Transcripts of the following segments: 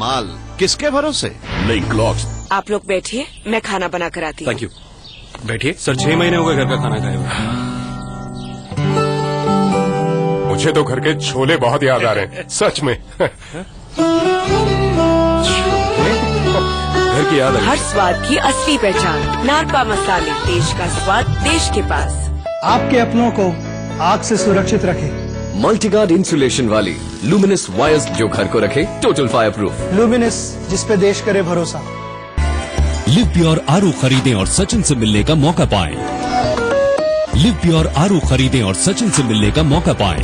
माल किसके भरोसे? नई क्लॉक्स। आप लोग बैठिए, मैं खाना बना कर आती हूँ। Thank you. बैठिए सर, 6 महीने हो गए घर का खाना खाए हुए। मुझे तो घर के छोले बहुत याद आ रहे हैं, सच में। घर की याद आ हर गई। स्वाद की असली पहचान, नारपा मसाले, देश का स्वाद देश के पास। आपके अपनों को आग से सुरक्षित रखे। मल्टीगार्ड इंसुलेशन वाली लुमिनस वायर्स जो घर को रखे टोटल फायर प्रूफ। लुमिनस, जिस पे देश करे भरोसा। लिव प्योर आरओ खरीदें और सचिन से मिलने का मौका पाएं। लिव प्योर आरओ खरीदें और सचिन से मिलने का मौका पाएं।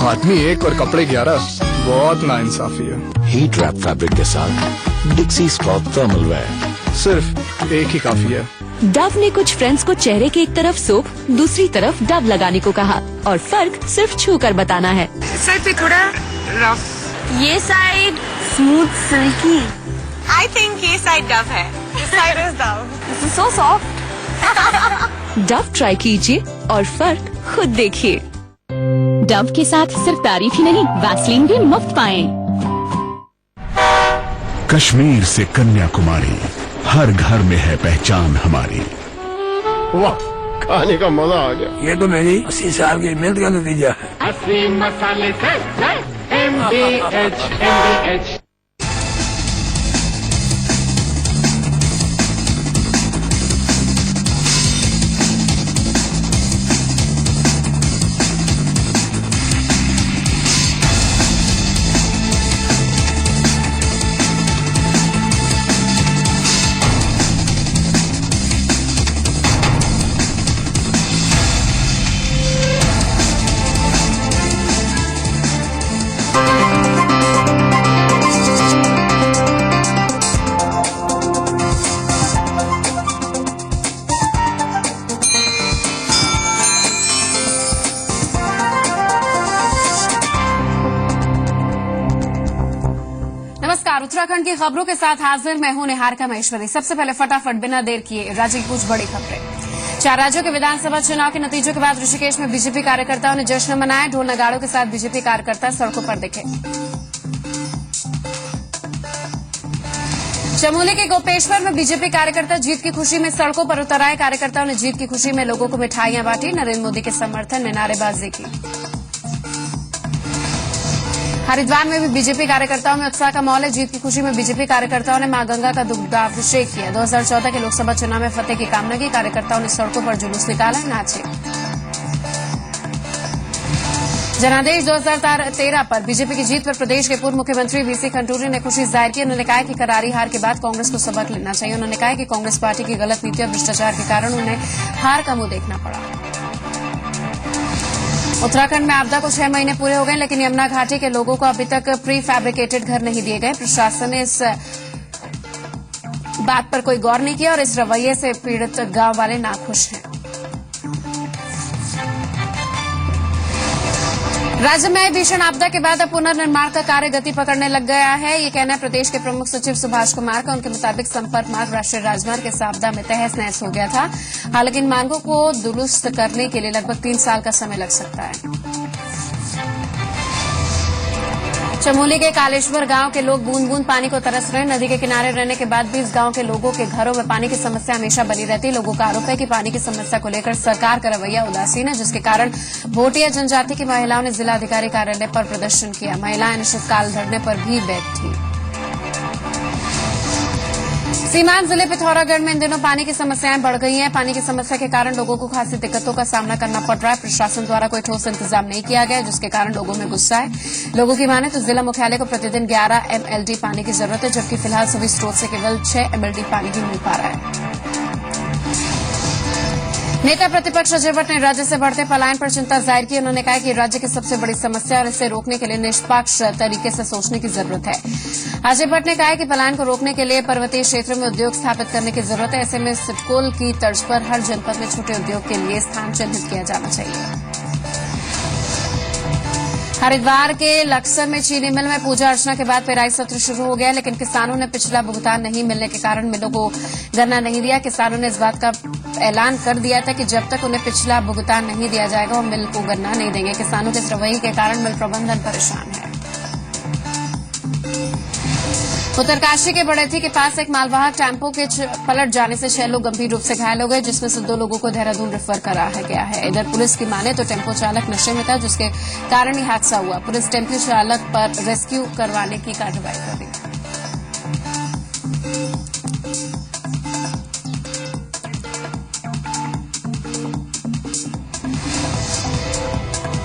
आदमी एक और कपड़े 11, बहुत नाइंसाफी है। हीट रैप फैब्रिक के साथ डिक्सी स्पॉट थर्मल वेयर। सिर्फ एक ही काफी है। डव ने कुछ फ्रेंड्स को चेहरे की एक तरफ सोप, दूसरी तरफ डव लगाने को कहा और फर्क सिर्फ छू कर बताना है। साइड पे थोड़ा रफ, ये side smooth silky. I think ये साइड डव है। This side is Dove. This is so soft. Dove try कीजिए और फर्क खुद देखिए। डव के साथ सिर्फ तारीफ ही नहीं, वैसलीन भी मुफ्त पाएं। कश्मीर से कन्याकुमारी, हर घर में है पहचान हमारी। वाह, खाने का मजा आ गया। ये तो मेरी 80 साल की मेहनत का नतीजा है। 80 मसाले से MDH। नमस्कार, उत्तराखंड की खबरों के साथ हाजिर मैं हूं निहारिका महेश्वरी। सबसे पहले फटाफट बिना देर किए राज्य की कुछ बड़ी खबरें। 4 राज्यों के विधानसभा चुनाव के नतीजों के बाद ऋषिकेश में बीजेपी कार्यकर्ताओं ने जश्न मनाया। ढोल नगाड़ों के साथ बीजेपी कार्यकर्ता सड़कों पर दिखे। चमोली के गोपेश्वर में बीजेपी कार्यकर्ता जीत की खुशी में सड़कों पर उतर आए। कार्यकर्ताओं ने जीत की खुशी में लोगों को मिठाइयां बांटी, नरेंद्र मोदी के समर्थन में नारेबाजी की। हरिद्वार में भी बीजेपी कार्यकर्ताओं में उत्साह का माहौल है। जीत की खुशी में बीजेपी कार्यकर्ताओं ने मां गंगा का दुग्धाभिषेक किया। 2014 के लोकसभा चुनाव में फतेह की कामना की। कार्यकर्ताओं ने सड़कों पर जुलूस निकाला, नाचे। जनादेश 2013 पर बीजेपी की जीत पर प्रदेश के पूर्व मुख्यमंत्री बीसी खंडूरी ने खुशी जाहिर की। उन्होंने कहा कि करारी हार के बाद कांग्रेस को सबक लेना चाहिए। उन्होंने कहा कि कांग्रेस पार्टी की गलत नीति और भ्रष्टाचार के कारण उन्हें हार का मुंह देखना पड़ा। उत्तराखंड में आपदा को 6 महीने पूरे हो गए, लेकिन यमुना घाटी के लोगों को अभी तक प्री फैब्रिकेटेड घर नहीं दिए गए। प्रशासन ने इस बात पर कोई गौर नहीं किया और इस रवैये से पीड़ित गांव वाले नाखुश हैं। राज्य में भीषण आपदा के बाद अब पुनर्निर्माण का कार्य गति पकड़ने लग गया है। ये कहना है प्रदेश के प्रमुख सचिव सुभाष कुमार का। उनके मुताबिक संपर्क मार्ग राष्ट्रीय राजमार्ग के आपदा में तहस नहस हो गया था। हालांकि इन मार्गों को दुरुस्त करने के लिए लगभग 3 साल का समय लग सकता है। चमोली के कालेश्वर गांव के लोग बूंद बूंद पानी को तरस रहे हैं। नदी के किनारे रहने के बाद भी इस गांव के लोगों के घरों में पानी की समस्या हमेशा बनी रहती है। लोगों का आरोप है कि पानी की समस्या को लेकर सरकार का रवैया उदासीन है, जिसके कारण भोटिया जनजाति की महिलाओं ने जिलाधिकारी कार्यालय पर प्रदर्शन किया। महिलाएं अनिश्चितकाल धरने पर भी बैठी। सीमांत जिले पिथौरागढ़ में इन दिनों पानी की समस्याएं बढ़ गई हैं। पानी की समस्या के कारण लोगों को खासी दिक्कतों का सामना करना पड़ रहा है। प्रशासन द्वारा कोई ठोस इंतजाम नहीं किया गया, जिसके कारण लोगों में गुस्सा है। लोगों की माने तो जिला मुख्यालय को प्रतिदिन 11 MLD पानी की जरूरत है, जबकि फिलहाल सभी स्रोत से केवल 6 MLD पानी ही मिल पा रहा है। नेता प्रतिपक्ष अजय भट्ट ने राज्य से बढ़ते पलायन पर चिंता जाहिर की। उन्होंने कहा कि राज्य की सबसे बड़ी समस्या और इसे रोकने के लिए निष्पक्ष तरीके से सोचने की जरूरत है। अजय भट्ट ने कहा कि पलायन को रोकने के लिए पर्वतीय क्षेत्रों में उद्योग स्थापित करने की जरूरत है। ऐसे में सिडकोल की तर्ज पर हर जनपद में छोटे उद्योग के लिए स्थान चिन्हित किया जाना चाहिए। हरिद्वार के लक्सर में चीनी मिल में पूजा अर्चना के बाद पेराई सत्र शुरू हो गया, लेकिन किसानों ने पिछला भुगतान नहीं मिलने के कारण मिलों को गन्ना नहीं दिया। किसानों ने इस बात का साफ ऐलान कर दिया था कि जब तक उन्हें पिछला भुगतान नहीं दिया जाएगा वो मिल को गन्ना नहीं देंगे। किसानों के इस रवैये के कारण मिल प्रबंधन परेशान है। उत्तरकाशी के बड़ेथी के पास एक मालवाहक टेम्पो के पलट जाने से 6 लोग गंभीर रूप से घायल हो गए, जिसमें से 2 लोगों को देहरादून रेफर कराया गया है। इधर पुलिस की माने तो टेम्पो चालक नशे में था, जिसके कारण ही हादसा हुआ। पुलिस टेम्पो चालक पर रेस्क्यू करवाने की कार्रवाई कर रही है।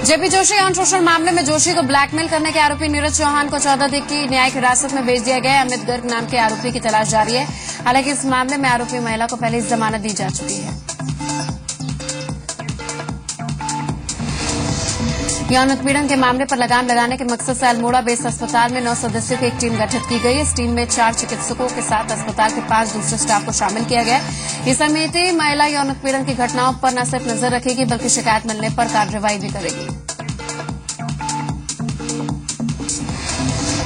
जेपी जोशी यौन शोषण मामले में जोशी को ब्लैकमेल करने के आरोपी नीरज चौहान को 14 दिन की न्यायिक हिरासत में भेज दिया गया है। अमित गर्ग नाम के आरोपी की तलाश जारी है। हालांकि इस मामले में आरोपी महिला को पहले जमानत दी जा चुकी है। यौन उत्पीड़न के मामले पर लगाम लगाने के मकसद से अल्मोड़ा बेस अस्पताल में 9 सदस्यों की एक टीम गठित की गई है। इस टीम में 4 चिकित्सकों के साथ अस्पताल के 5 दूसरे स्टाफ को शामिल किया गया है। ये समिति महिला यौन उत्पीड़न की घटनाओं पर न सिर्फ नजर रखेगी बल्कि शिकायत मिलने पर कार्रवाई भी करेगी।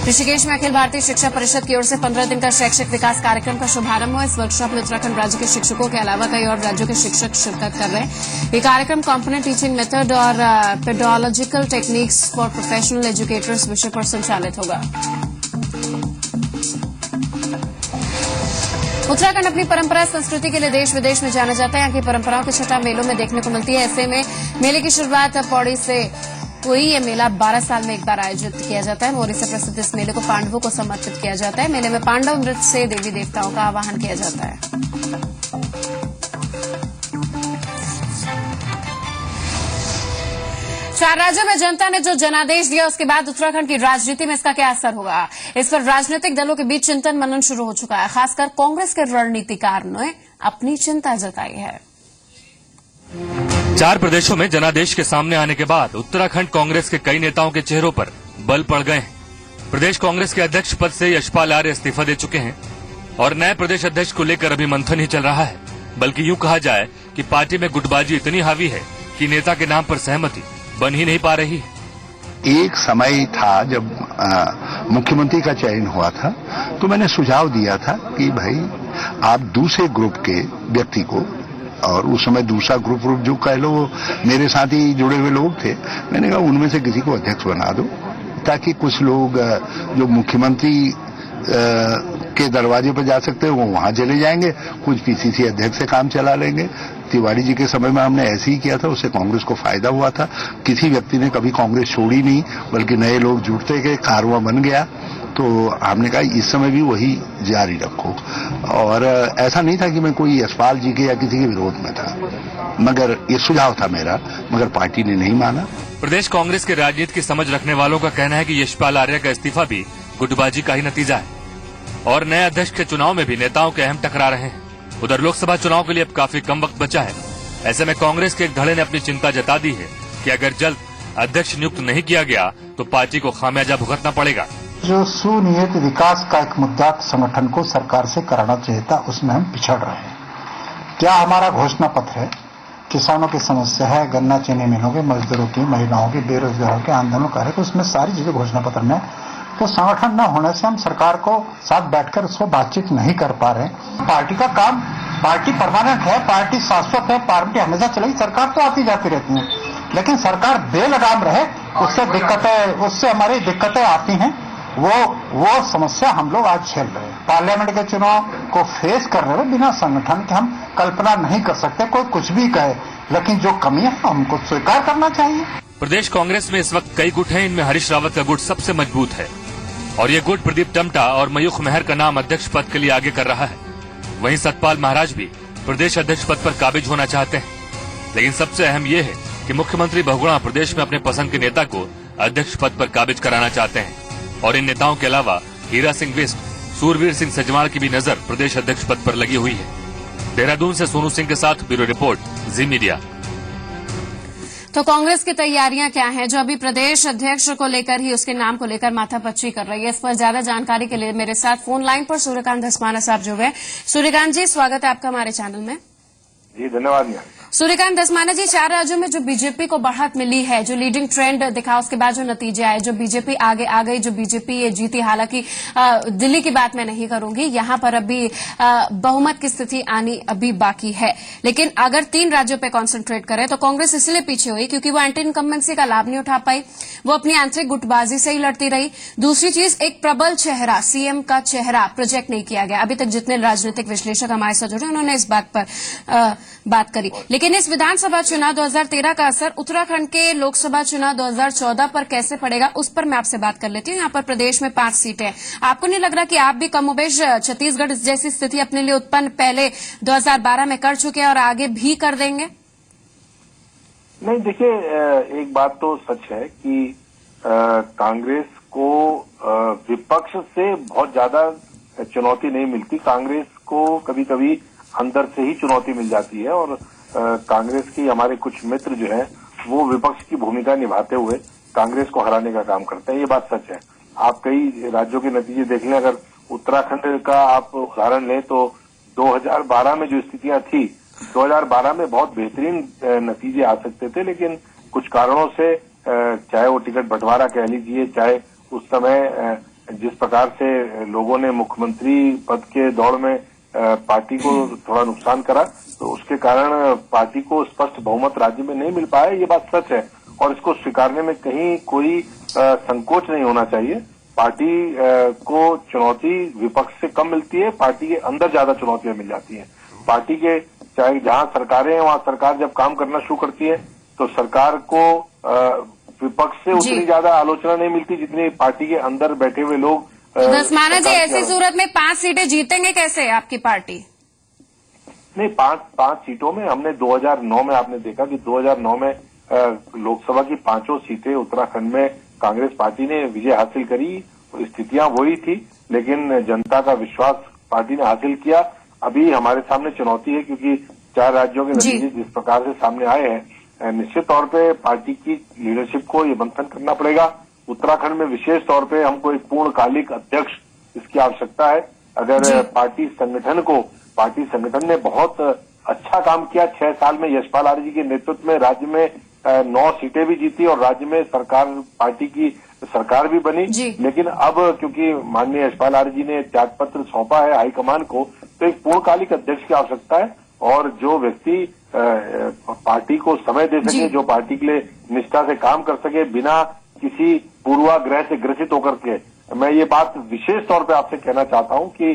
ऋषिकेश में अखिल भारतीय शिक्षा परिषद की ओर से 15 दिन का शैक्षिक विकास कार्यक्रम का शुभारंभ हुआ। इस वर्कशॉप में उत्तराखंड राज्य के शिक्षकों के अलावा कई और राज्यों के शिक्षक शिरकत कर रहे हैं। ये कार्यक्रम कॉम्पोनेंट टीचिंग मेथड और pedological techniques for professional educators विषय पर संचालित होगा। उत्तराखंड अपनी परंपरा संस्कृति के लिए देश विदेश में जाना जाता है। यहाँ की परंपराओं की छटा मेलों में देखने को मिलती है। ऐसे में मेले की शुरुआत पौड़ी से हुई। ये मेला 12 साल में एक बार आयोजित किया जाता है। मोरी से प्रसिद्ध इस मेले को पांडवों को समर्पित किया जाता है। मेले में पांडव नृत्य से देवी देवताओं का आवाहन किया जाता है। चार राज्यों में जनता ने जो जनादेश दिया उसके बाद उत्तराखंड की राजनीति में इसका क्या असर होगा, इस पर राजनीतिक दलों के बीच चिंतन मनन शुरू हो चुका है। खासकर कांग्रेस के रणनीतिकार ने अपनी चिंता जताई है। 4 प्रदेशों में जनादेश के सामने आने के बाद उत्तराखंड कांग्रेस के कई नेताओं के चेहरों पर बल पड़ गए हैं। प्रदेश कांग्रेस के अध्यक्ष पद से यशपाल आर्य इस्तीफा दे चुके हैं और नए प्रदेश अध्यक्ष को लेकर अभी मंथन ही चल रहा है। बल्कि यूं कहा जाए कि पार्टी में गुटबाजी इतनी हावी है कि नेता के नाम पर सहमति बन ही नहीं पा रही है। एक समय था जब मुख्यमंत्री का चयन हुआ था तो मैंने सुझाव दिया था कि भाई आप दूसरे ग्रुप के व्यक्ति को, और उस समय दूसरा ग्रुप जो कह लो वो मेरे साथ ही जुड़े हुए लोग थे, मैंने कहा उनमें से किसी को अध्यक्ष बना दो ताकि कुछ लोग जो मुख्यमंत्री के दरवाजे पर जा सकते हैं वो वहां चले जाएंगे, कुछ पीसीसी अध्यक्ष से काम चला लेंगे। तिवारी जी के समय में हमने ऐसे ही किया था, उससे कांग्रेस को फायदा हुआ था। किसी व्यक्ति ने कभी कांग्रेस छोड़ी नहीं, बल्कि नए लोग जुड़ते गए, कारवां बन गया। तो हमने कहा इस समय भी वही जारी रखो। और ऐसा नहीं था कि मैं कोई यशपाल जी के या किसी के विरोध में था, मगर ये सुझाव था मेरा, मगर पार्टी ने नहीं माना। प्रदेश कांग्रेस के राजनीति की समझ रखने वालों का कहना है कि यशपाल आर्य का इस्तीफा भी गुटबाजी का ही नतीजा है और नए अध्यक्ष के चुनाव में भी नेताओं के अहम टकरा रहे हैं। उधर लोकसभा चुनाव के लिए अब काफी कम वक्त बचा है। ऐसे में कांग्रेस के एक धड़े ने अपनी चिंता जता दी है कि अगर जल्द अध्यक्ष नियुक्त नहीं किया गया तो पार्टी को खामियाजा भुगतना पड़ेगा। जो सुनियत विकास का एक मुद्दा संगठन को सरकार से कराना चाहिए था, उसमें हम पिछड़ रहे हैं। क्या हमारा घोषणा पत्र है, किसानों की समस्या है, गन्ना चीनी मिलों के, मजदूरों की, महिलाओं की, बेरोजगारों के, आंदोलन कर रहे, तो उसमें सारी चीजें घोषणा पत्र में। तो संगठन न होने से हम सरकार को साथ बैठकर उसको बातचीत नहीं कर पा रहे। पार्टी का काम, पार्टी परमानेंट है, पार्टी शाश्वत है, पार्टी हमेशा चलेगी। सरकार तो आती जाती रहती है, लेकिन सरकार बेलगाम रहे, उससे हमारी दिक्कतें आती हैं। वो समस्या हम लोग आज झेल रहे हैं। पार्लियामेंट के चुनाव को फेस कर रहे हैं बिना संगठन के हम कल्पना नहीं कर सकते। कोई कुछ भी कहे, लेकिन जो कमियां हमको स्वीकार करना चाहिए। प्रदेश कांग्रेस में इस वक्त कई गुट हैं। इनमें हरीश रावत का गुट सबसे मजबूत है और ये गुट प्रदीप टमटा और मयूख मेहर का नाम अध्यक्ष पद के लिए आगे कर रहा है। वहीं सतपाल महाराज भी प्रदेश अध्यक्ष पद पर काबिज होना चाहते हैं, लेकिन सबसे अहम ये है कि मुख्यमंत्री बहुगुणा प्रदेश में अपने पसंद के नेता को अध्यक्ष पद पर काबिज कराना चाहते हैं। और इन नेताओं के अलावा हीरा सिंह बिष्ट, सूरवीर सिंह सजवाण की भी नजर प्रदेश अध्यक्ष पद पर लगी हुई है। देहरादून से सोनू सिंह के साथ ब्यूरो रिपोर्ट, जी मीडिया। तो कांग्रेस की तैयारियां क्या हैं, जो अभी प्रदेश अध्यक्ष को लेकर ही उसके नाम को लेकर माथापच्ची कर रही है। इस पर ज्यादा जानकारी के लिए मेरे साथ फोन लाइन पर सूर्यकांत धस्माना साहब जुड़े हैं। सूर्यकांत जी, स्वागत है आपका हमारे चैनल में। जी धन्यवाद। सूर्यकांत धस्माना जी, 4 राज्यों में जो बीजेपी को बढ़त मिली है, जो लीडिंग ट्रेंड दिखा, उसके बाद जो नतीजे आए, जो बीजेपी आगे आ गई, जो बीजेपी ये जीती, हालांकि दिल्ली की बात मैं नहीं करूंगी, यहां पर अभी बहुमत की स्थिति आनी अभी बाकी है। लेकिन अगर 3 राज्यों पर कॉन्सेंट्रेट करें तो कांग्रेस इसलिए पीछे हुई क्योंकि वो एंटी इनकम्बेंसी का लाभ नहीं उठा पाई, वो अपनी आंतरिक गुटबाजी से ही लड़ती रही। दूसरी चीज, एक प्रबल चेहरा, सीएम का चेहरा प्रोजेक्ट नहीं किया गया। अभी तक जितने राजनीतिक विश्लेषक हमारे साथ जुड़े उन्होंने इस बात पर बात करी। लेकिन इस विधानसभा चुनाव 2013 का असर उत्तराखंड के लोकसभा चुनाव 2014 पर कैसे पड़ेगा, उस पर मैं आपसे बात कर लेती हूँ। यहाँ पर प्रदेश में 5 सीटें हैं। आपको नहीं लग रहा कि आप भी कमोबेश छत्तीसगढ़ जैसी स्थिति अपने लिए उत्पन्न पहले 2012 में कर चुके हैं और आगे भी कर देंगे? नहीं, देखिए, एक बात तो सच है कि कांग्रेस को विपक्ष से बहुत ज्यादा चुनौती नहीं मिलती। कांग्रेस को कभी कभी अंदर से ही चुनौती मिल जाती है और कांग्रेस की हमारे कुछ मित्र जो हैं वो विपक्ष की भूमिका निभाते हुए कांग्रेस को हराने का काम करते हैं। ये बात सच है। आप कई राज्यों के नतीजे देख लें। अगर उत्तराखंड का आप उदाहरण लें तो 2012 में जो स्थितियां थी, 2012 में बहुत बेहतरीन नतीजे आ सकते थे, लेकिन कुछ कारणों से, चाहे वो टिकट बंटवारा कह लीजिए, चाहे उस समय जिस प्रकार से लोगों ने मुख्यमंत्री पद के दौड़ में पार्टी को थोड़ा नुकसान करा, तो उसके कारण पार्टी को स्पष्ट बहुमत राज्य में नहीं मिल पाया। ये बात सच है और इसको स्वीकारने में कहीं कोई संकोच नहीं होना चाहिए। पार्टी को चुनौती विपक्ष से कम मिलती है, पार्टी के अंदर ज्यादा चुनौतियां मिल जाती हैं। पार्टी के चाहे जहां सरकारें हैं वहां सरकार जब काम करना शुरू करती है तो सरकार को विपक्ष से उतनी ज्यादा आलोचना नहीं मिलती जितनी पार्टी के अंदर बैठे हुए लोग। धस्माना जी, ऐसी सूरत में 5 सीटें जीतेंगे कैसे आपकी पार्टी? नहीं, 5 सीटों में हमने 2009 में आपने देखा कि 2009 में लोकसभा की 5 सीटें उत्तराखंड में कांग्रेस पार्टी ने विजय हासिल करी। स्थितियां वही थी, लेकिन जनता का विश्वास पार्टी ने हासिल किया। अभी हमारे सामने चुनौती है क्योंकि 4 राज्यों के नतीजे जिस प्रकार से सामने आए हैं, निश्चित तौर पे पार्टी की लीडरशिप को ये मंथन करना पड़ेगा। उत्तराखंड में विशेष तौर पे हमको एक पूर्णकालिक अध्यक्ष इसकी आवश्यकता है। अगर पार्टी संगठन ने बहुत अच्छा काम किया 6 साल में, यशपाल आर्य जी के नेतृत्व में राज्य में 9 सीटें भी जीती और राज्य में पार्टी की सरकार भी बनी। लेकिन अब क्योंकि माननीय यशपाल आर्य जी ने त्यागपत्र सौंपा है हाईकमान को, तो एक पूर्णकालिक अध्यक्ष की आवश्यकता है और जो व्यक्ति पार्टी को समय दे सके, जो पार्टी के लिए निष्ठा से काम कर सके बिना किसी पूर्वाग्रह से ग्रसित होकर के। मैं ये बात विशेष तौर पे आपसे कहना चाहता हूं कि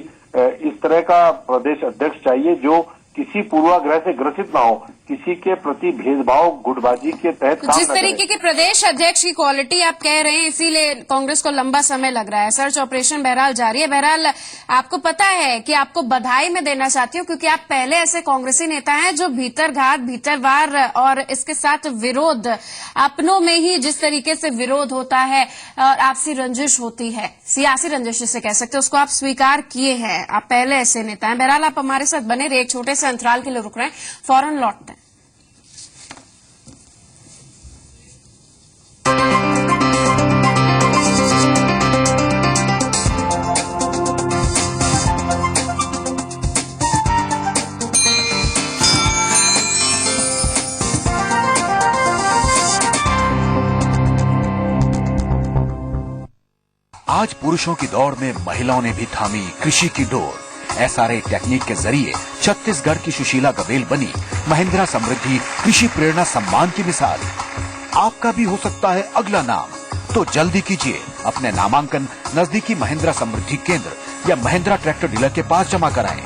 इस तरह का प्रदेश अध्यक्ष चाहिए जो किसी पूर्वाग्रह से ग्रसित ना हो, किसी के प्रति भेदभाव गुटबाजी के तहत काम जिस तरीके के प्रदेश अध्यक्ष की क्वालिटी आप कह रहे हैं, इसीलिए कांग्रेस को लंबा समय लग रहा है। सर्च ऑपरेशन बहरहाल जारी है। बहरहाल आपको पता है कि आपको बधाई मैं देना चाहती हूं क्योंकि आप पहले ऐसे कांग्रेसी नेता हैं जो भीतरघात, भीतरवार और इसके साथ विरोध, अपनों में ही जिस तरीके से विरोध होता है और आपसी रंजिश होती है, सियासी रंजिश जिसे कह सकते हैं, उसको आप स्वीकार किए हैं। आप पहले ऐसे नेता हैं। बहरहाल आप हमारे साथ बने रहे, एक छोटे से अंतराल के लिए रुक रहे हैं, फौरन लौटते हैं। आज पुरुषों की दौड़ में महिलाओं ने भी थामी कृषि की डोर। एसआरए टेक्निक के जरिए छत्तीसगढ़ की सुशीला गवेल बनी महिंद्रा समृद्धि कृषि प्रेरणा सम्मान की मिसाल। आपका भी हो सकता है अगला नाम, तो जल्दी कीजिए अपने नामांकन नजदीकी महिंद्रा समृद्धि केंद्र या महिंद्रा ट्रैक्टर डीलर के पास जमा कराएं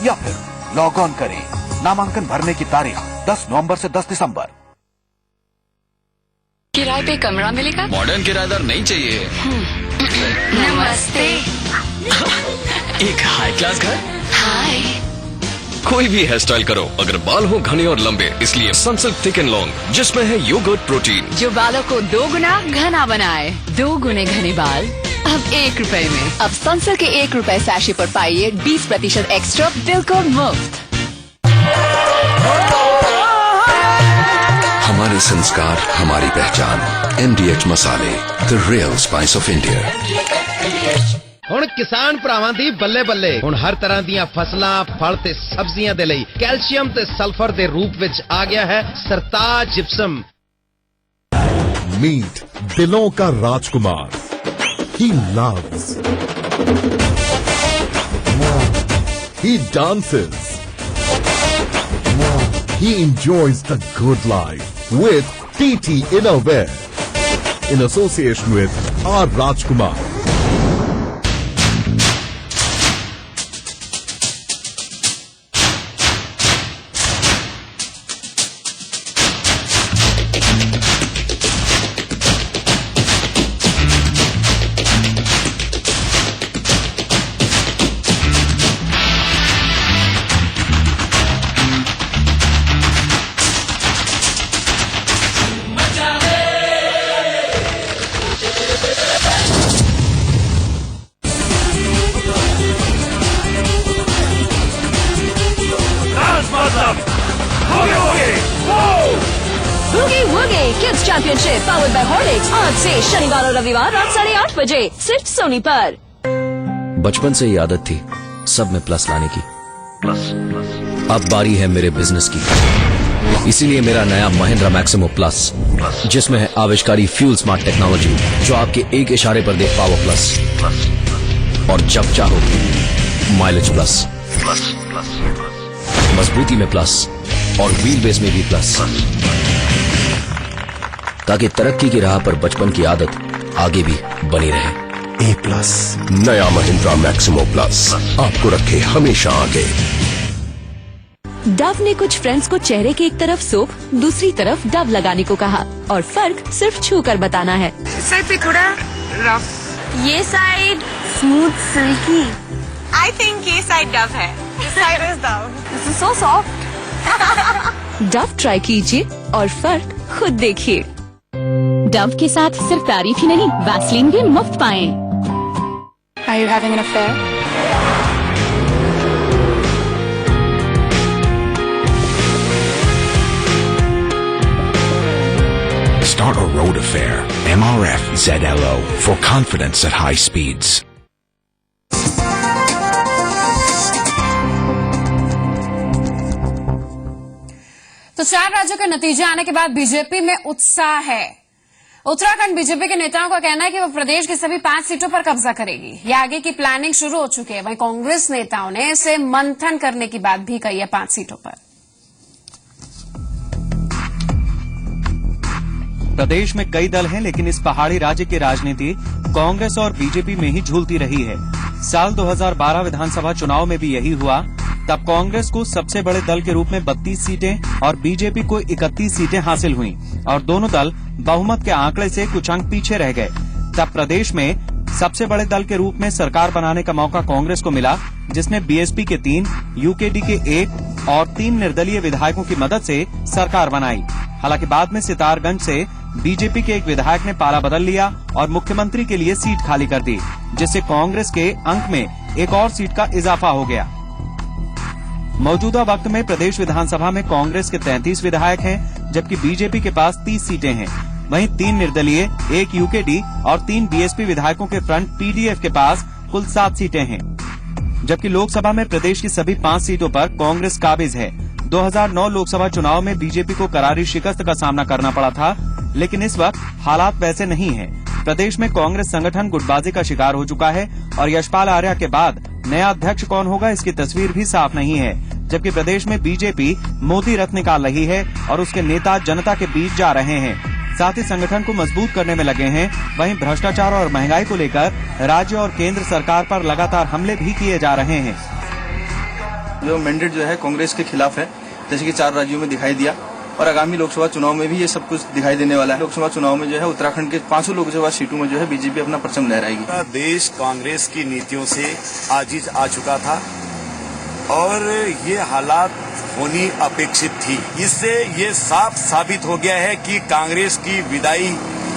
या फिर लॉग ऑन करें। नामांकन भरने की तारीख 10 नवंबर से 10 दिसंबर। किराए पे कमरा मिलेगा? मॉडर्न किराएदार नहीं चाहिए। नमस्ते। एक हाई क्लास घर? हाय। कोई भी हेयर स्टाइल करो, अगर बाल हो घने और लंबे, इसलिए सनसिल्क थिक एंड लॉन्ग, जिसमें है योगर्ट प्रोटीन, जो बालों को 2 गुना घना बनाए। 2 गुने घने बाल अब 1 रुपए में। अब सनसिल्क के 1 रुपए सैशे पर पाइए 20% एक्स्ट्रा बिल्कुल मुफ्त। हमारे संस्कार, हमारी पहचान। MDH मसाले, the real spice of India. ਹੁਣ ਕਿਸਾਨ ਭਰਾਵਾਂ ਦੀ ਬੱਲੇ ਬੱਲੇ ਹੁਣ ਹਰ ਤਰ੍ਹਾਂ ਦੀਆਂ ਫਸਲਾਂ ਫਲ ਤੇ ਸਬਜ਼ੀਆਂ ਦੇ ਲਈ ਕੈਲਸ਼ੀਅਮ ਤੇ ਸਲਫਰ ਦੇ ਰੂਪ ਵਿੱਚ ਆ ਗਿਆ ਹੈ ਸਰਤਾਜ ਜਿਪਸਮ। मीट दिलों का राजकुमार। He loves. He dances. He enjoys the good life with TT Innerwear in association with R. Rajkumar. Kids championship powered by Horlicks आज से शनिवार और रविवार रात 8:30 बजे सिर्फ सोनी पर। बचपन से ही आदत थी सब में प्लस लाने की। अब बारी है मेरे बिजनेस की, इसीलिए मेरा नया महिंद्रा मैक्सिमो प्लस जिसमें है आविष्कारी फ्यूल स्मार्ट टेक्नोलॉजी जो आपके एक इशारे पर दे पावर प्लस और जब चाहो माइलेज प्लस, मजबूती में प्लस और व्हील बेस में भी प्लस, ताकि तरक्की की राह पर बचपन की आदत आगे भी बनी रहे। ए प्लस नया महिंद्रा मैक्सिमो प्लस आपको रखे हमेशा आगे। डव ने कुछ फ्रेंड्स को चेहरे की एक तरफ सोप दूसरी तरफ डव लगाने को कहा और फर्क सिर्फ छू कर बताना है। साइड पे थोड़ा रफ, ये side smooth silky. I think ये साइड डव है, this side is Dove. This is so soft. Dove try कीजिए और फर्क खुद देखिए। डव के साथ सिर्फ तारीफ ही नहीं वैसलीन भी मुफ्त पाएं। Are you having an affair? Start a road affair. MRF ZLO for confidence at high speeds. तो 4 राज्यों के नतीजे आने के बाद बीजेपी में उत्साह है। उत्तराखंड बीजेपी के नेताओं का कहना है कि वो प्रदेश की सभी 5 सीटों पर कब्जा करेगी। ये आगे की प्लानिंग शुरू हो चुकी है। वहीं कांग्रेस नेताओं ने इसे मंथन करने की बात भी कही है 5 सीटों पर। प्रदेश में कई दल हैं, लेकिन इस पहाड़ी राज्य की राजनीति कांग्रेस और बीजेपी में ही झूलती रही है। साल 2012 विधानसभा चुनाव में भी यही हुआ। तब कांग्रेस को सबसे बड़े दल के रूप में 32 सीटें और बीजेपी को 31 सीटें हासिल हुईं और दोनों दल बहुमत के आंकड़े से कुछ अंक पीछे रह गए। तब प्रदेश में सबसे बड़े दल के रूप में सरकार बनाने का मौका कांग्रेस को मिला, जिसने बीएसपी के 3, यूकेडी के 1 और 3 निर्दलीय विधायकों की मदद से सरकार बनाई। हालांकि बाद में सितारगंज से बीजेपी के एक विधायक ने पाला बदल लिया और मुख्यमंत्री के लिए सीट खाली कर दी, जिससे कांग्रेस के अंक में एक और सीट का इजाफा हो गया। मौजूदा वक्त में प्रदेश विधानसभा में कांग्रेस के 33 विधायक हैं, जबकि बीजेपी के पास 30 सीटें हैं। वहीं 3 निर्दलीय, 1 यूकेडी और 3 बीएसपी विधायकों के फ्रंट पीडीएफ के पास कुल 7 सीटें हैं। जबकि लोकसभा में प्रदेश की सभी 5 सीटों पर कांग्रेस काबिज है। 2009 लोकसभा चुनाव में बीजेपी को करारी शिकस्त का सामना करना पड़ा था, लेकिन इस वक्त हालात वैसे नहीं है। प्रदेश में कांग्रेस संगठन गुटबाजी का शिकार हो चुका है और यशपाल आर्या के बाद नया अध्यक्ष कौन होगा इसकी तस्वीर भी साफ नहीं है। जबकि प्रदेश में बीजेपी मोदी रथ निकाल रही है और उसके नेता जनता के बीच जा रहे हैं, साथ ही संगठन को मजबूत करने में लगे हैं। वहीं भ्रष्टाचार और महंगाई को लेकर राज्य और केंद्र सरकार पर लगातार हमले भी किए जा रहे हैं। जो मैंडेट जो है कांग्रेस के खिलाफ है, जैसे कि 4 राज्यों में दिखाई दिया और आगामी लोकसभा चुनाव में भी ये सब कुछ दिखाई देने वाला है। लोकसभा चुनाव में जो है उत्तराखंड के 5 लोकसभा सीटों में जो है बीजेपी अपना परचम लहराएगी। देश कांग्रेस की नीतियों से आजिज आ चुका था और ये हालात होनी अपेक्षित थी। इससे ये साफ साबित हो गया है कि कांग्रेस की विदाई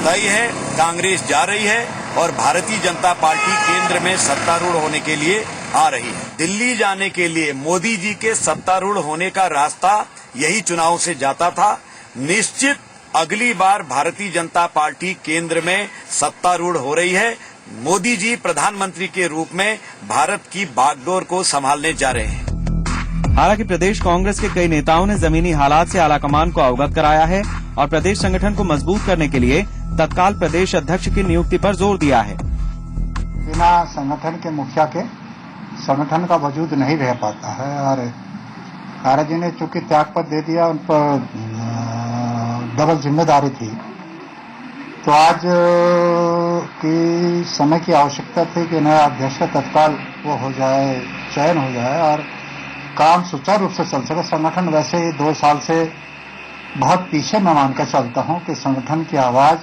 तय है, कांग्रेस जा रही है और भारतीय जनता पार्टी केंद्र में सत्तारूढ़ होने के लिए आ रही है। दिल्ली जाने के लिए मोदी जी के सत्तारूढ़ होने का रास्ता यही चुनाव से जाता था। निश्चित अगली बार भारतीय जनता पार्टी केंद्र में सत्तारूढ़ हो रही है। मोदी जी प्रधानमंत्री के रूप में भारत की बागडोर को संभालने जा रहे हैं। हालांकि प्रदेश कांग्रेस के कई नेताओं ने जमीनी हालात से आलाकमान को अवगत कराया है और प्रदेश संगठन को मजबूत करने के लिए तत्काल प्रदेश अध्यक्ष की नियुक्ति पर जोर दिया है। बिना संगठन के मुखिया के संगठन का वजूद नहीं रह पाता है और आर्य जी ने चूंकि त्यागपत्र दे दिया, उन पर डबल जिम्मेदारी थी, तो आज की समय की आवश्यकता थी कि नया अध्यक्ष तत्काल वो हो जाए, चयन हो जाए और काम सुचारू रूप से चल सके। संगठन वैसे ही 2 साल से बहुत पीछे मैं मानकर चलता हूं कि संगठन की आवाज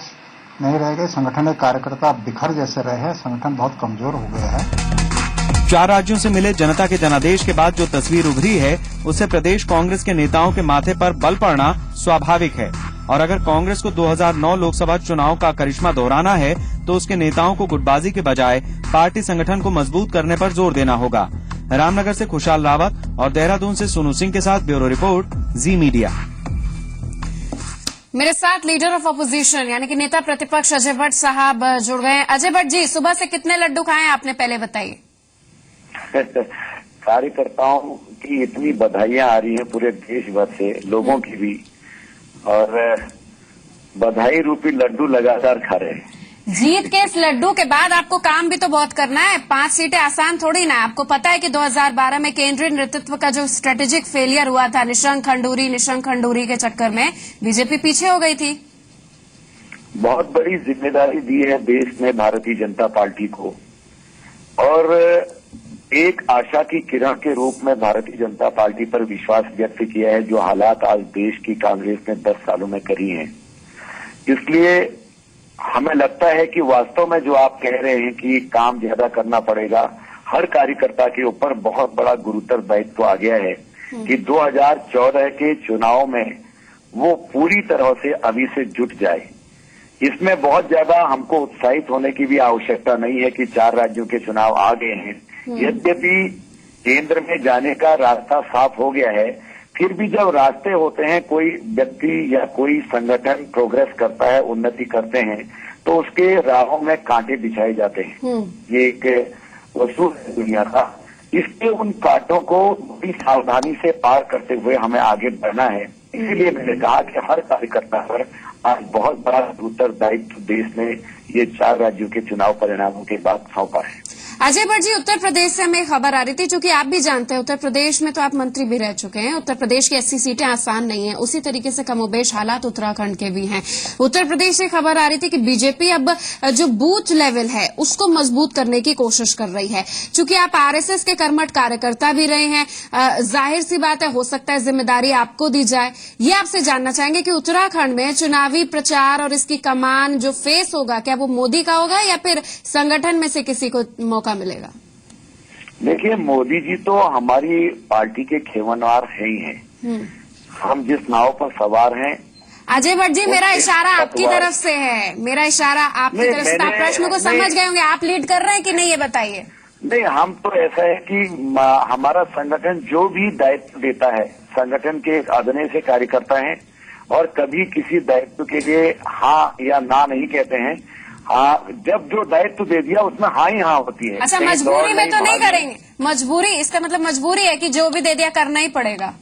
नहीं रह गई, संगठन के कार्यकर्ता बिखर जैसे रहे, संगठन बहुत कमजोर हो गया है। 4 राज्यों से मिले जनता के जनादेश के बाद जो तस्वीर उभरी है, उससे प्रदेश कांग्रेस के नेताओं के माथे पर बल पड़ना स्वाभाविक है और अगर कांग्रेस को 2009 लोकसभा चुनाव का करिश्मा दोहराना है तो उसके नेताओं को गुटबाजी के बजाय पार्टी संगठन को मजबूत करने पर जोर देना होगा। रामनगर से खुशहाल रावत और देहरादून से सोनू सिंह के साथ ब्यूरो रिपोर्ट, जी मीडिया। मेरे साथ लीडर ऑफ अपोजिशन यानी कि नेता प्रतिपक्ष अजय भट्ट साहब जुड़ गए हैं। अजय भट्ट जी, सुबह से कितने लड्डू खाए आपने, पहले बताइए। कार्यकर्ताओं की इतनी बधाइयां आ रही हैं पूरे देश भर से, लोगों की भी, और बधाई रूपी लड्डू लगातार खा रहे हैं। जीत के इस लड्डू के बाद आपको काम भी तो बहुत करना है। 5 सीटें आसान थोड़ी ना। आपको पता है कि 2012 में केंद्रीय नेतृत्व का जो स्ट्रेटेजिक फेलियर हुआ था निशंक खंडूरी के चक्कर में बीजेपी पीछे हो गई थी। बहुत बड़ी जिम्मेदारी दी है देश ने भारतीय जनता पार्टी को और एक आशा की किरण के रूप में भारतीय जनता पार्टी पर विश्वास व्यक्त किया है। जो हालात आज देश की कांग्रेस ने 10 सालों में करी हैं, इसलिए हमें लगता है कि वास्तव में जो आप कह रहे हैं कि काम ज्यादा करना पड़ेगा, हर कार्यकर्ता के ऊपर बहुत बड़ा गुरुतर दायित्व आ गया है कि 2014 के चुनाव में वो पूरी तरह से अभी से जुट जाए। इसमें बहुत ज्यादा हमको उत्साहित होने की भी आवश्यकता नहीं है कि 4 राज्यों के चुनाव आ गए हैं। यद्यपि केंद्र में जाने का रास्ता साफ हो गया है, फिर भी जब रास्ते होते हैं, कोई व्यक्ति या कोई संगठन प्रोग्रेस करता है, उन्नति करते हैं, तो उसके राहों में कांटे बिछाए जाते हैं। ये एक उसूल है दुनिया का। इसके उन कांटों को बड़ी सावधानी से पार करते हुए हमें आगे बढ़ना है। इसीलिए मैंने कहा कि हर कार्यकर्ता पर आज बहुत बड़ा गुरुतर दायित्व देश ने ये 4 राज्यों के चुनाव परिणामों के बाद सौंपा है। अजय भट्ट जी, उत्तर प्रदेश से हमें खबर आ रही थी, चूंकि आप भी जानते हैं उत्तर प्रदेश में तो आप मंत्री भी रह चुके हैं। उत्तर प्रदेश की 80 सीटें आसान नहीं है, उसी तरीके से कमोबेश हालात उत्तराखंड के भी हैं। उत्तर प्रदेश से खबर आ रही थी कि बीजेपी अब जो बूथ लेवल है उसको मजबूत करने की कोशिश कर रही है। चूंकि आप आरएसएस के कर्मठ कार्यकर्ता भी रहे हैं, जाहिर सी बात है, हो सकता है जिम्मेदारी आपको दी जाए। ये आपसे जानना चाहेंगे कि उत्तराखंड में चुनावी प्रचार और इसकी कमान जो फेस होगा, क्या वो मोदी का होगा या फिर संगठन में से किसी को मौका मिलेगा? देखिए, मोदी जी तो हमारी पार्टी के खेवनवार है ही हैं। हम जिस नाव पर सवार हैं। अजय भट्ट जी, मेरा इशारा आपकी तरफ से है, मेरा इशारा आपकी तरफ से। आप प्रश्न को समझ गए होंगे। आप लीड कर रहे हैं कि नहीं, ये बताइए। नहीं, हम तो ऐसा है कि हमारा संगठन जो भी दायित्व देता है, संगठन के अदने से कार्यकर्ता हैं और कभी किसी दायित्व के लिए हाँ या ना नहीं कहते हैं। हाँ, जब जो दायित्व दे दिया उसमें हाँ ही हाँ होती है। अच्छा, मजबूरी में तो नहीं करेंगे? मजबूरी, इसका मतलब मजबूरी है कि जो भी दे दिया करना ही पड़ेगा?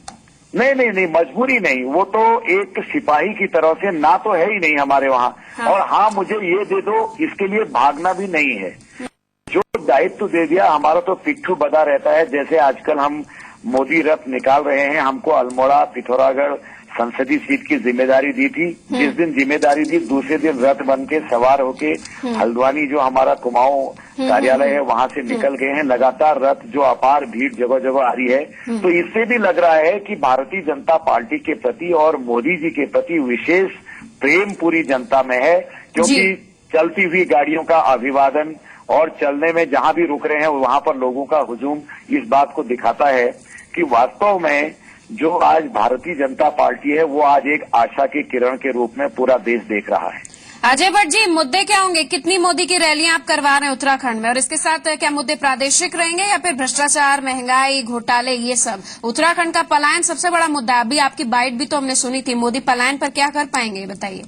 नहीं, मजबूरी नहीं। वो तो एक सिपाही की तरह से ना तो है ही नहीं हमारे वहाँ। हाँ। और हाँ, मुझे ये दे दो, इसके लिए भागना भी नहीं है। जो दायित्व दे दिया, हमारा तो पिट्ठू बधा रहता है। जैसे आजकल हम मोदी रथ निकाल रहे हैं, हमको अल्मोड़ा, पिथौरागढ़ संसदीय सीट की जिम्मेदारी दी थी। जिस दिन जिम्मेदारी दी, दूसरे दिन रथ बन के सवार होके हल्द्वानी जो हमारा कुमाऊं कार्यालय है वहां से निकल गए हैं। लगातार रथ जो अपार भीड़ जगह जगह आ रही है, तो इससे भी लग रहा है कि भारतीय जनता पार्टी के प्रति और मोदी जी के प्रति विशेष प्रेम पूरी जनता में है। क्योंकि चलती हुई गाड़ियों का अभिवादन और चलने में जहां भी रुक रहे हैं वहां पर लोगों का हुजूम इस बात को दिखाता है कि वास्तव में जो आज भारतीय जनता पार्टी है वो आज एक आशा की किरण के रूप में पूरा देश देख रहा है। अजय भट्ट जी, मुद्दे क्या होंगे? कितनी मोदी की रैलियां आप करवा रहे हैं उत्तराखंड में, और इसके साथ क्या मुद्दे प्रादेशिक रहेंगे या फिर भ्रष्टाचार, महंगाई, घोटाले, ये सब? उत्तराखंड का पलायन सबसे बड़ा मुद्दा है। अभी आपकी बाइट भी तो हमने सुनी थी। मोदी पलायन पर क्या कर पाएंगे, बताइए।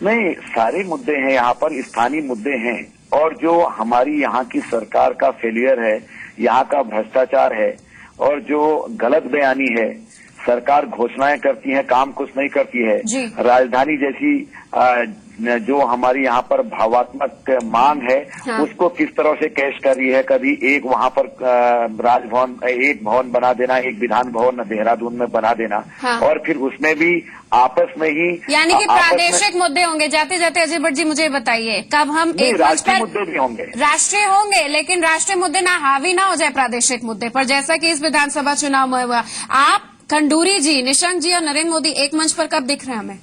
नहीं, सारे मुद्दे हैं यहाँ पर, स्थानीय मुद्दे हैं और जो हमारी यहाँ की सरकार का फेलियर है, यहाँ का भ्रष्टाचार है और जो गलत बयानी है, सरकार घोषणाएं करती है, काम कुछ नहीं करती है। राजधानी जैसी जो हमारी यहाँ पर भावात्मक मांग है, उसको किस तरह से कैश कर रही है। कभी एक वहाँ पर राजभवन, एक भवन बना देना, एक विधान भवन देहरादून में बना देना, और फिर उसमें भी आपस में ही, यानी कि प्रादेशिक मुद्दे होंगे। जाते जाते अजय भट्ट जी मुझे बताइए, कब हम एक राष्ट्रीय मुद्दे भी होंगे? राष्ट्रीय होंगे, लेकिन राष्ट्रीय मुद्दे ना हावी ना हो जाए प्रादेशिक मुद्दे पर, जैसा कि इस विधानसभा चुनाव में हुआ। आप, खंडूरी जी, निशंक जी और नरेंद्र मोदी एक मंच पर कब दिख रहे हैं हमें?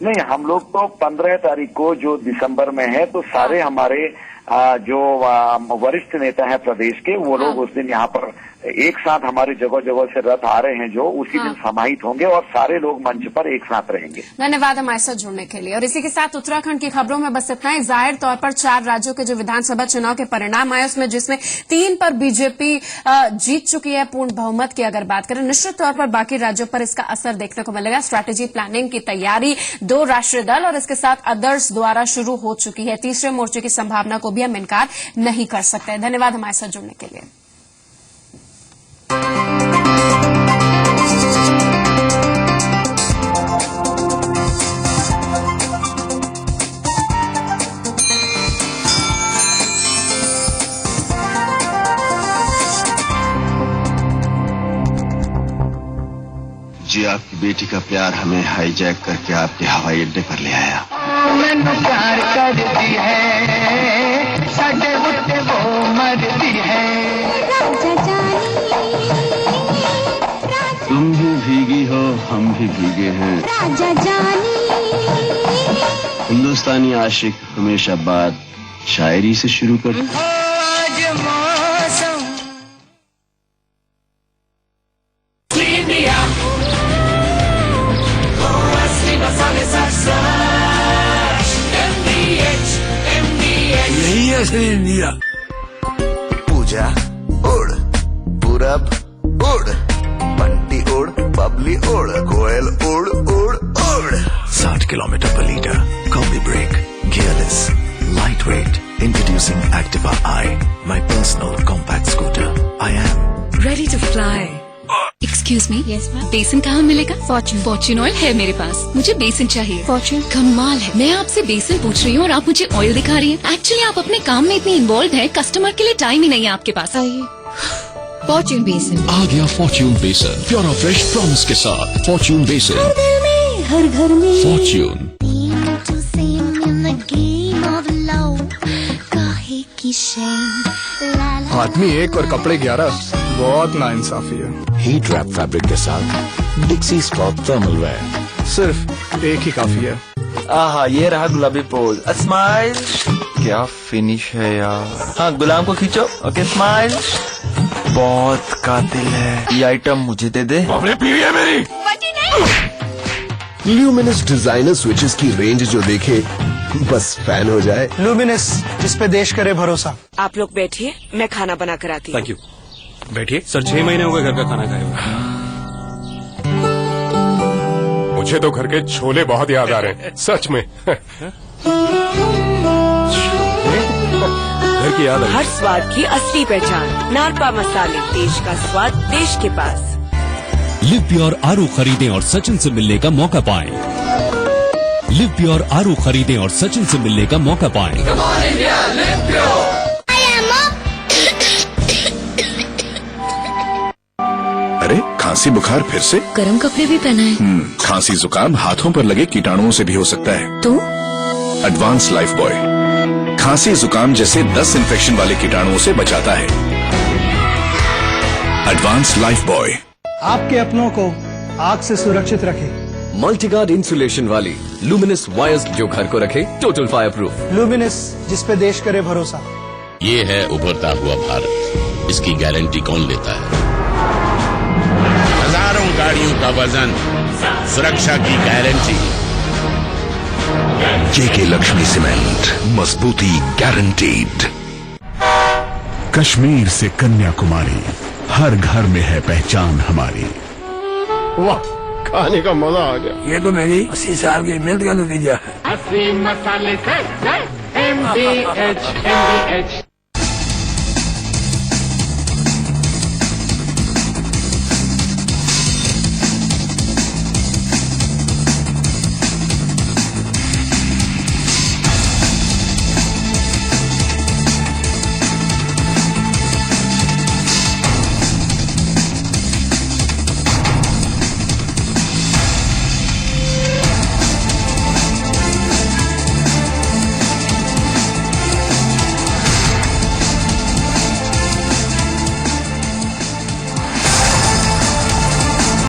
नहीं, हम लोग तो 15 तारीख को जो दिसंबर में है, तो सारे हमारे जो वरिष्ठ नेता हैं प्रदेश के, वो लोग उस दिन यहाँ पर एक साथ हमारे जगह जगह से रथ आ रहे हैं, जो उसी दिन समाहित होंगे और सारे लोग मंच पर एक साथ रहेंगे। धन्यवाद हमारे साथ जुड़ने के लिए। और इसी के साथ उत्तराखंड की खबरों में बस इतना ही। जाहिर तौर पर 4 राज्यों के जो विधानसभा चुनाव के परिणाम आए, उसमें जिसमें 3 पर बीजेपी जीत चुकी है पूर्ण बहुमत की अगर बात करें। निश्चित तौर पर बाकी राज्यों पर इसका असर देखने को मिलेगा। स्ट्रैटेजी प्लानिंग की तैयारी 2 राष्ट्रीय दल और इसके साथ अदर्स द्वारा शुरू हो चुकी है। तीसरे मोर्चे की संभावना को भी हम इनकार नहीं कर सकते। धन्यवाद हमारे साथ जुड़ने के लिए। जी, आपकी बेटी का प्यार हमें हाईजैक करके आपके हवाई अड्डे पर ले आया। मैंने प्यार कर दी है, साडे उत्ते वो मरदी है। तुम भी भीगी हो, हम भी भीगे हैं। राजा जानी। हिंदुस्तानी आशिक हमेशा बात शायरी से शुरू कर। यही है असली इंडिया। पूजा उड़, पूरब उड़, बंटी उड़, बबली उड़, कोयल उड़ उड़ उड़। 60 kilometre per litre, combi brake, gearless, light weight. Introducing Activa I, my personal compact scooter. I am ready to fly. Excuse me, yes ma'am. बेसन कहाँ मिलेगा? फॉर्च्यून ऑयल है मेरे पास, मुझे बेसन चाहिए। फॉर्च्यून कमाल है। मैं आपसे बेसन पूछ रही हूँ और आप मुझे ऑयल दिखा रही हैं। एक्चुअली आप अपने काम में इतनी इन्वॉल्व हैं, कस्टमर के लिए टाइम ही नहीं है आपके पास। आइए, फॉर्च्यून बेसन आ गया। फॉर्च्यून बेसन प्योर और फ्रेश प्रॉमिस के साथ। फॉर्च्यून बेसन हर घर में फॉर्च्यून। आदमी 1 और कपड़े 11, बहुत नाइंसाफी है। हीट रैप फैब्रिक के साथ डिक्सी स्पॉट थर्मल वेयर। सिर्फ एक ही काफी है। आहा, ये रहा गुलाबी पोज। स्माइल। क्या फिनिश है यार। हाँ, गुलाम को खींचो। Okay, smile. बहुत कातिल है। ये आइटम मुझे दे दे। अपने पीवी है मेरी। ल्यूमिनस डिजाइनर स्विचेस की रेंज जो देखे बस फैन हो जाए। लुमिनस, जिस पे देश करे भरोसा। आप लोग बैठिए, मैं खाना बना कर आती हूँ। Thank you. बैठिए सर, 6 महीने हो गए घर का खाना खाए हुए। मुझे तो घर के छोले बहुत याद आ रहे हैं, सच में। घर की याद आ रही। हर स्वाद की असली पहचान, नारपा मसाले। देश का स्वाद देश के पास। लिव प्योर आरू खरीदें और सचिन से मिलने का मौका पाएं। लिव प्योर आरू खरीदें और सचिन से मिलने का मौका पाएं। अरे, खांसी बुखार फिर से? गर्म कपड़े भी पहनाए। खांसी जुकाम हाथों पर लगे कीटाणुओं से भी हो सकता है। तो एडवांस लाइफ बॉय खांसी जुकाम जैसे 10 इन्फेक्शन वाले कीटाणुओं से बचाता है। एडवांस लाइफ बॉय आपके अपनों को आग से सुरक्षित रखे। मल्टीगार्ड इंसुलेशन वाली लुमिनस वायर्स जो घर को रखे टोटल फायर प्रूफ। लुमिनस, जिस पे देश करे भरोसा। ये है उभरता हुआ भारत, इसकी गारंटी कौन लेता है? हजारों गाड़ियों का वजन, सुरक्षा की गारंटी। जेके लक्ष्मी सीमेंट, मजबूती गारंटीड। कश्मीर से कन्याकुमारी, हर घर में है पहचान हमारी। वाह, खाने का मजा आ गया। ये तो मेरी 80 साल की मेहनत का नतीजा है। 80 मसाले से MBH